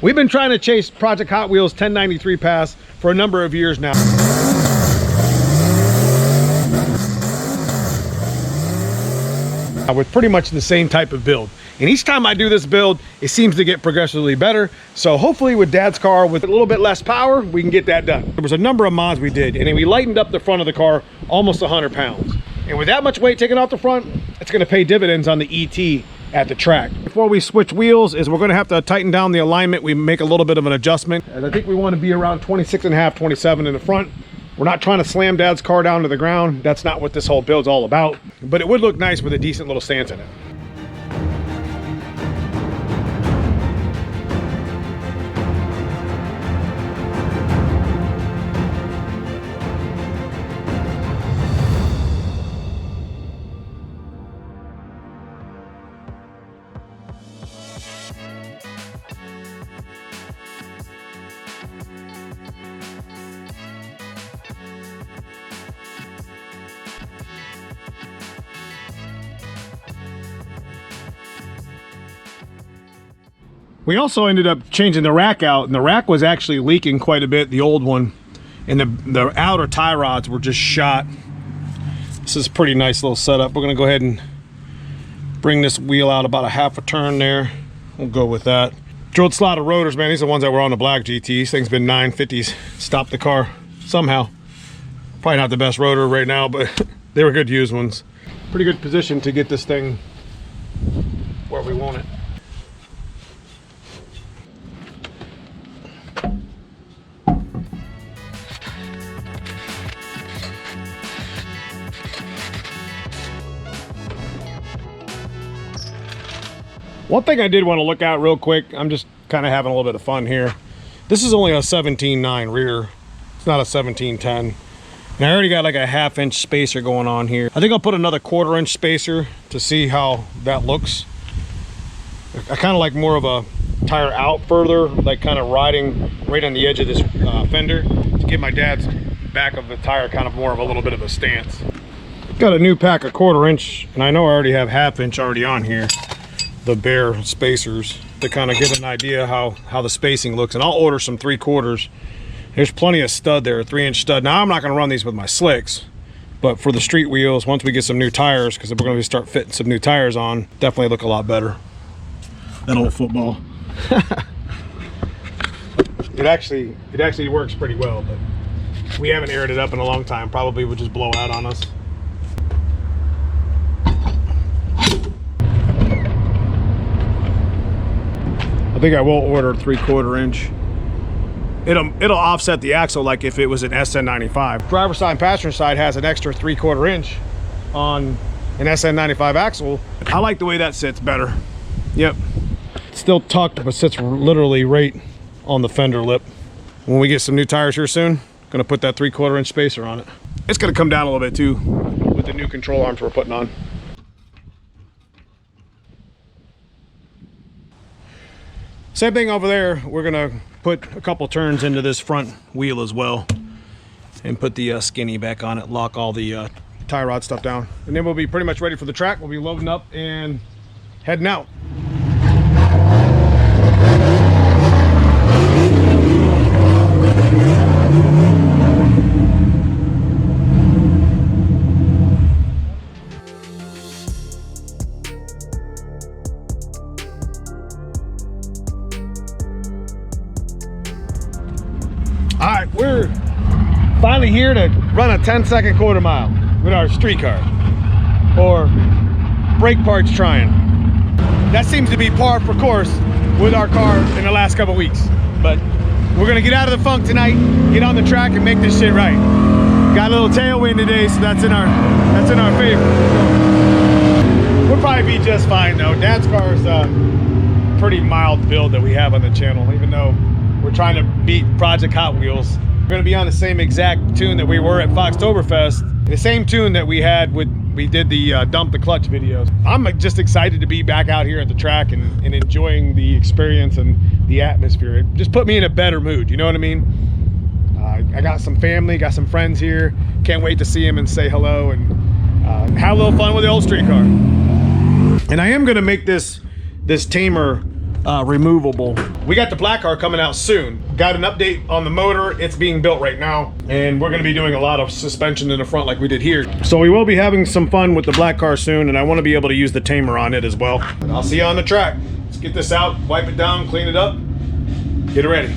We've been trying to chase Project Hot Wheels 1093 pass for a number of years now. With pretty much the same type of build. And each time I do this build, it seems to get progressively better. So hopefully with Dad's car, with a little bit less power, we can get that done. There was a number of mods we did, and then we lightened up the front of the car almost 100 pounds. And with that much weight taken off the front, it's gonna pay dividends on the ET at the track. Before we switch wheels, is we're gonna have to tighten down the alignment. We make a little bit of an adjustment. And I think we wanna be around 26.5, 27 in the front. We're not trying to slam Dad's car down to the ground. That's not what this whole build's all about. But it would look nice with a decent little stance in it. We also ended up changing the rack out, and the rack was actually leaking quite a bit, the old one, and the outer tie rods were just shot. This is a pretty nice little setup. We're gonna go ahead and bring this wheel out about a half a turn there. We'll go with that. Drilled slot of rotors, man. These are the ones that were on the black GT. These things been 950s. Stopped the car somehow. Probably not the best rotor right now, but they were good used ones. Pretty good position to get this thing where we want it. One thing I did want to look at real quick, I'm just kind of having a little bit of fun here. This is only a 17.9 rear. It's not a 17.10. And I already got like a 1/2 inch spacer going on here. I think I'll put another 1/4 inch spacer to see how that looks. I kind of like more of a tire out further, like kind of riding right on the edge of this fender to give my dad's back of the tire kind of more of a little bit of a stance. Got a new pack of 1/4 inch, and I know I already have 1/2 inch already on here. The bare spacers to kind of get an idea how the spacing looks, and I'll order some 3/4. There's plenty of stud there, a 3-inch stud. Now I'm not going to run these with my slicks, but for the street wheels, once we get some new tires, because we're going to start fitting some new tires on, definitely look a lot better. That old football. it actually works pretty well, but we haven't aired it up in a long time. Probably would just blow out on us. I think I will order a 3/4 inch. It'll offset the axle like if it was an SN95. Driver side and passenger side has an extra 3/4 inch on an SN95 axle. I like the way that sits better. Yep. It's still tucked, but sits literally right on the fender lip. When we get some new tires here soon, gonna put that 3/4 inch spacer on it. It's gonna come down a little bit too with the new control arms we're putting on. Same thing over there. We're gonna put a couple turns into this front wheel as well and put the skinny back on it, lock all the tie rod stuff down, and then we'll be pretty much ready for the track. We'll be loading up and heading out. All right, we're finally here to run a 10-second quarter mile with our street car, or brake parts trying. That seems to be par for course with our car in the last couple weeks. But we're gonna get out of the funk tonight, get on the track and make this shit right. Got a little tailwind today, so that's in our favor. So we'll probably be just fine though. Dad's car is a pretty mild build that we have on the channel, even though we're trying to beat Project Hot Wheels. We're gonna be on the same exact tune that we were at Foxtoberfest, the same tune that we had with, we did the dump the clutch videos. I'm just excited to be back out here at the track and enjoying the experience and the atmosphere. It just put me in a better mood, you know what I mean? I got some family, got some friends here. Can't wait to see them and say hello and have a little fun with the old street car. And I am gonna make this tamer removable. We got the black car coming out soon. Got an update on the motor. It's being built right now, and we're gonna be doing a lot of suspension in the front like we did here. So we will be having some fun with the black car soon, and I wanna be able to use the tamer on it as well. And I'll see you on the track. Let's get this out, wipe it down, clean it up, get it ready.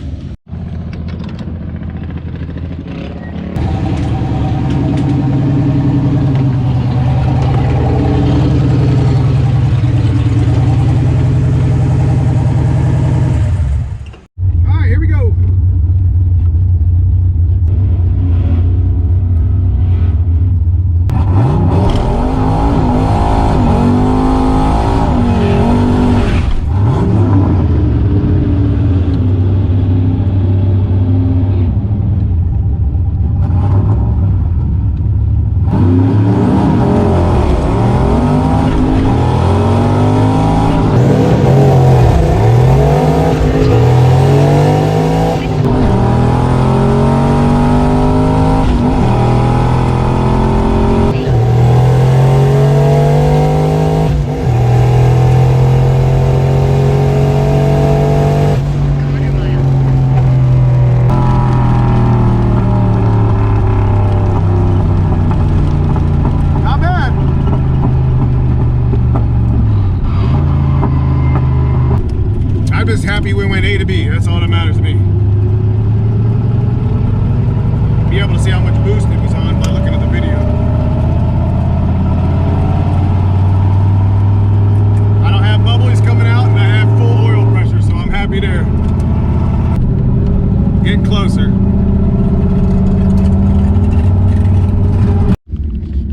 Happy we went A to B. That's all that matters to me. Be able to see how much boost it was on by looking at the video. I don't have bubbles coming out, and I have full oil pressure, so I'm happy there. Getting closer.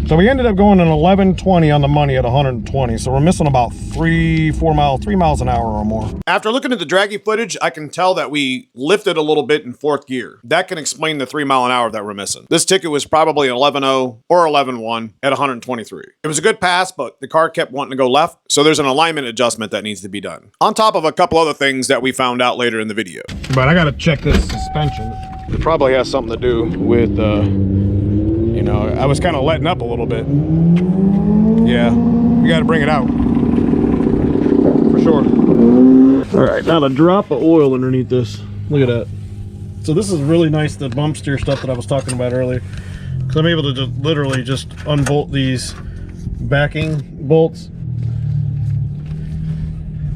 So we ended up going an 1120 on the money at 120. So we're missing about 3 miles an hour or more. After looking at the draggy footage, I can tell that we lifted a little bit in fourth gear. That can explain the 3 mile an hour that we're missing. This ticket was probably 11.0 or 11.1 at 123. It was a good pass, but the car kept wanting to go left. So there's an alignment adjustment that needs to be done. On top of a couple other things that we found out later in the video. But I got to check this suspension. It probably has something to do with, you know, I was kind of letting up a little bit. Yeah, we got to bring it out. For sure. All right, not a drop of oil underneath this. Look at that. So this is really nice, the bump steer stuff that I was talking about earlier. Because I'm able to just literally just unbolt these backing bolts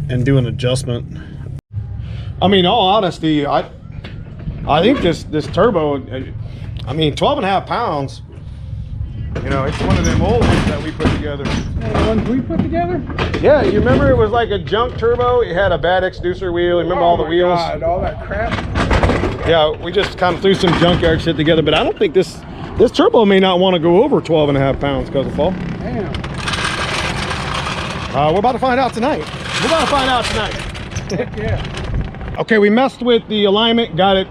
and do an adjustment. I mean, in all honesty, I think this turbo, I mean, 12.5 pounds. You know, it's one of them old ones that we put together. The ones we put together? Yeah, you remember it was like a junk turbo? It had a bad exducer wheel. Remember all the wheels? God, all that crap. Yeah, we just kind of threw some junkyard shit together, but I don't think this turbo may not want to go over 12.5 pounds because of fall. Damn. We're about to find out tonight. We're about to find out tonight. Heck yeah. Okay, we messed with the alignment, got it.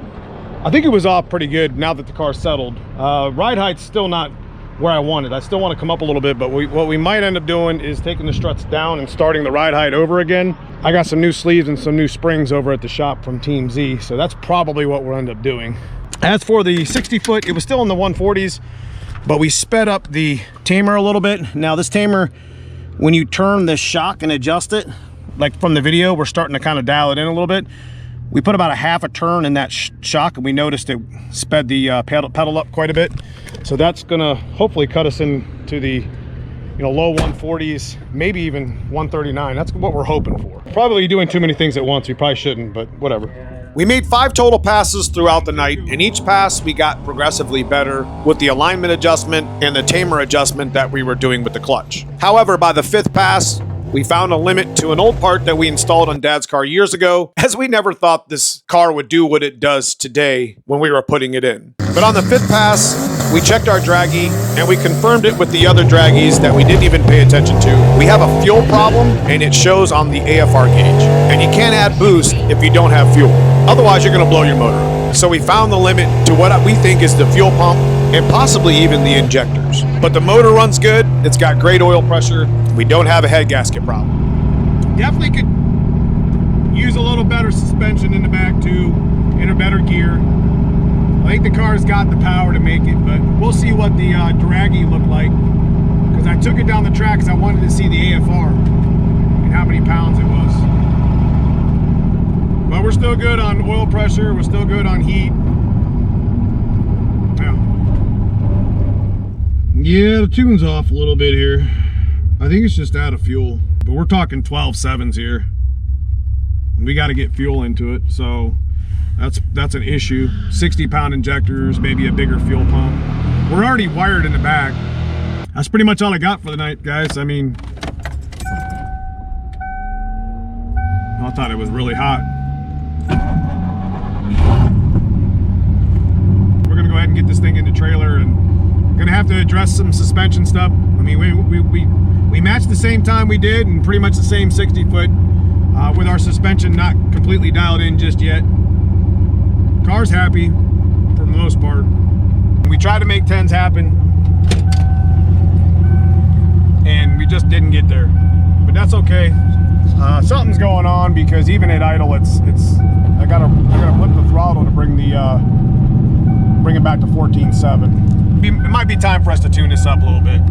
I think it was off pretty good now that the car's settled. Ride height's still not where I wanted. I still want to come up a little bit, but what we might end up doing is taking the struts down and starting the ride height over again. I got some new sleeves and some new springs over at the shop from Team Z, so that's probably what we'll end up doing. As for the 60 foot, it was still in the 140s, but we sped up the tamer a little bit. Now this tamer, when you turn the shock and adjust it, like from the video, we're starting to kind of dial it in a little bit. We put about a half a turn in that shock, and we noticed it sped the pedal up quite a bit. So that's gonna hopefully cut us into the low 140s, maybe even 139. That's what we're hoping for. Probably doing too many things at once. We probably shouldn't, but whatever. We made 5 total passes throughout the night. In each pass, we got progressively better with the alignment adjustment and the tamer adjustment that we were doing with the clutch. However, by the 5th pass, we found a limit to an old part that we installed on Dad's car years ago, as we never thought this car would do what it does today when we were putting it in. But on the 5th pass, we checked our draggy and we confirmed it with the other draggies that we didn't even pay attention to. We have a fuel problem and it shows on the AFR gauge. And you can't add boost if you don't have fuel. Otherwise, you're gonna blow your motor up. So we found the limit to what we think is the fuel pump and possibly even the injectors. But the motor runs good, it's got great oil pressure, we don't have a head gasket problem. Definitely could use a little better suspension in the back too, in a better gear. I think the car's got the power to make it, but we'll see what the draggy looked like. Because I took it down the track because I wanted to see the AFR and how many pounds it was. we're still good on oil pressure. We're still good on heat. Yeah, the tune's off a little bit here. I think it's just out of fuel, but we're talking 12.7s here. We got to get fuel into it, so that's an issue. 60-pound injectors, maybe a bigger fuel pump. We're already wired in the back. That's pretty much all I got for the night, guys. I mean, I thought it was really hot. We're gonna go ahead and get this thing in the trailer, and gonna have to address some suspension stuff. I mean, we matched the same time we did, and pretty much the same 60 foot with our suspension not completely dialed in just yet. Car's happy for the most part. We tried to make 10s happen, and we just didn't get there. But that's okay. Something's going on, because even at idle, I gotta flip the throttle to bring it back to 14.7. It might be time for us to tune this up a little bit.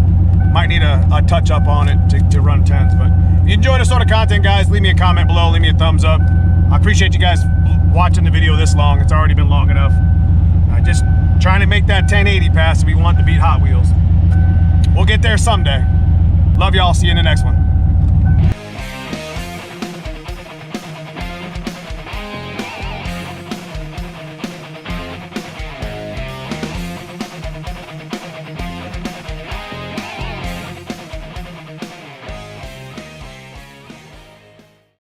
Might need a touch up on it to run 10s. But if you enjoy this sort of content, guys, leave me a comment below, leave me a thumbs up. I appreciate you guys watching the video this long. It's already been long enough. Just trying to make that 1080 pass if we want to beat Hot Wheels. We'll get there someday. Love y'all. See you in the next one.